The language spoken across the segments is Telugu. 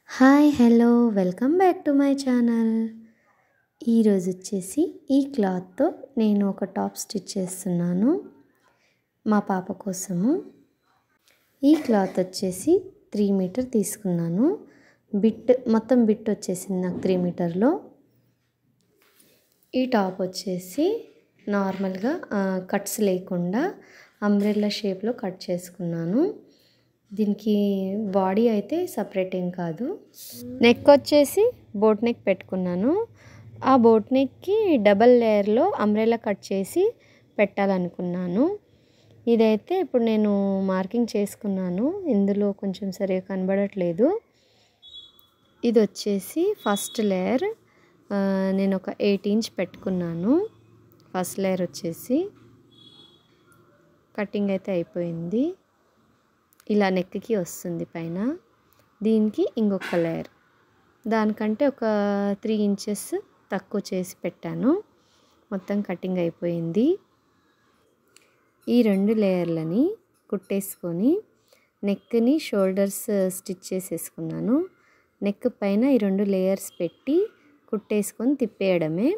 Hi hello welcome back to my channel. ఈరోజు వచ్చేసి ఈ క్లాత్తో నేను ఒక టాప్ స్టిచ్ చేస్తున్నాను మా పాప కోసము. ఈ క్లాత్ వచ్చేసి 3 మీటర్ తీసుకున్నాను. మొత్తం బిట్ వచ్చేసింది నాకు 3 మీటర్లో. ఈ టాప్ వచ్చేసి నార్మల్గా కట్స్ లేకుండా అంబ్రెల్లా షేప్లో కట్ చేసుకున్నాను. దీనికి బాడీ అయితే సపరేట్ ఏం కాదు. నెక్ వచ్చేసి బోట్ నెక్ పెట్టుకున్నాను. ఆ బోట్ నెక్కి డబల్ లేయర్లో అంబ్రెల్లా కట్ చేసి పెట్టాలనుకున్నాను. ఇదైతే ఇప్పుడు నేను మార్కింగ్ చేసుకున్నాను. ఇందులో కొంచెం సరిగా కనబడట్లేదు. ఇది వచ్చేసి ఫస్ట్ లేయర్. నేను ఒక 8 ఇంచ్ పెట్టుకున్నాను. ఫస్ట్ లేయర్ వచ్చేసి కటింగ్ అయితే అయిపోయింది. ఇలా నెక్కి వస్తుంది పైన. దీనికి ఇంకొక లేయర్, దానికంటే ఒక 3 ఇంచెస్ తక్కువ చేసి పెట్టాను. మొత్తం కటింగ్ అయిపోయింది. ఈ 2 లేయర్లని కుట్టేసుకొని నెక్ని షోల్డర్స్ స్టిచ్ చేసేసుకున్నాను. నెక్ పైన ఈ 2 లేయర్స్ పెట్టి కుట్టేసుకొని తిప్పేయడమే.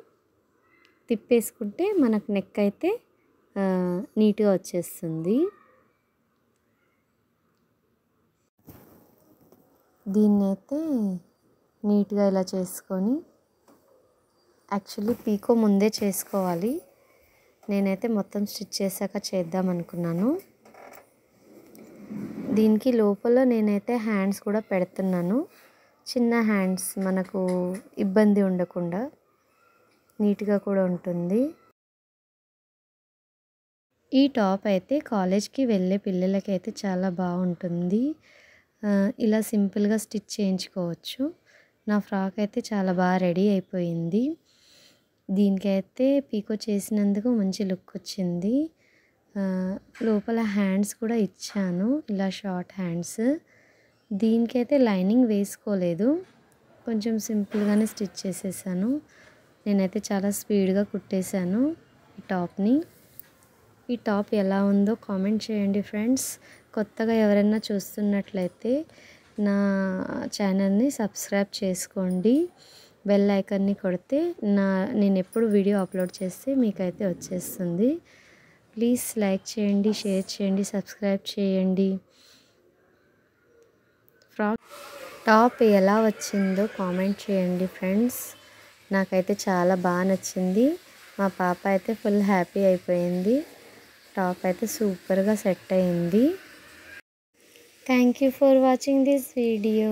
తిప్పేసుకుంటే మనకు నెక్ అయితే నీట్గా వచ్చేస్తుంది. దీన్నైతే నీట్గా ఇలా చేసుకొని, యాక్చువల్లీ పీకో ముందే చేసుకోవాలి. నేనైతే మొత్తం స్టిచ్ చేశాక చేద్దాం అనుకున్నాను. దీనికి లోపల నేనైతే హ్యాండ్స్ కూడా పెడుతున్నాను. చిన్న హ్యాండ్స్, మనకు ఇబ్బంది ఉండకుండా నీట్గా కూడా ఉంటుంది. ఈ టాప్ అయితే కాలేజ్కి వెళ్ళే పిల్లలకి అయితే చాలా బాగుంటుంది. ఇలా సింపుల్గా స్టిచ్ చేయించుకోవచ్చు. నా ఫ్రాక్ అయితే చాలా బాగా రెడీ అయిపోయింది. దీనికైతే పీకో చేసినందుకు మంచి లుక్ వచ్చింది. లోపల హ్యాండ్స్ కూడా ఇచ్చాను, ఇలా షార్ట్ హ్యాండ్స్. దీనికైతే లైనింగ్ వేసుకోలేదు, కొంచెం సింపుల్గానే స్టిచ్ చేసేసాను. నేనైతే చాలా స్పీడ్గా కుట్టేశాను ఈ టాప్ని. ఈ టాప్ ఎలా ఉందో కామెంట్ చేయండి ఫ్రెండ్స్. కొత్తగా ఎవరైనా చూస్తున్నట్లయితే నా ఛానల్ని సబ్స్క్రైబ్ చేసుకోండి. బెల్ ఐకాన్ని కొడితే నేను ఎప్పుడు వీడియో అప్లోడ్ చేస్తే మీకైతే వచ్చేస్తుంది. ప్లీజ్ లైక్ చేయండి, షేర్ చేయండి, సబ్స్క్రైబ్ చేయండి. టాప్ ఎలా వచ్చిందో కామెంట్ చేయండి ఫ్రెండ్స్. నాకైతే చాలా బాగా నచ్చింది. మా పాప అయితే ఫుల్ హ్యాపీ అయిపోయింది. టాప్ అయితే సూపర్గా సెట్ అయింది. Thank you for watching this video.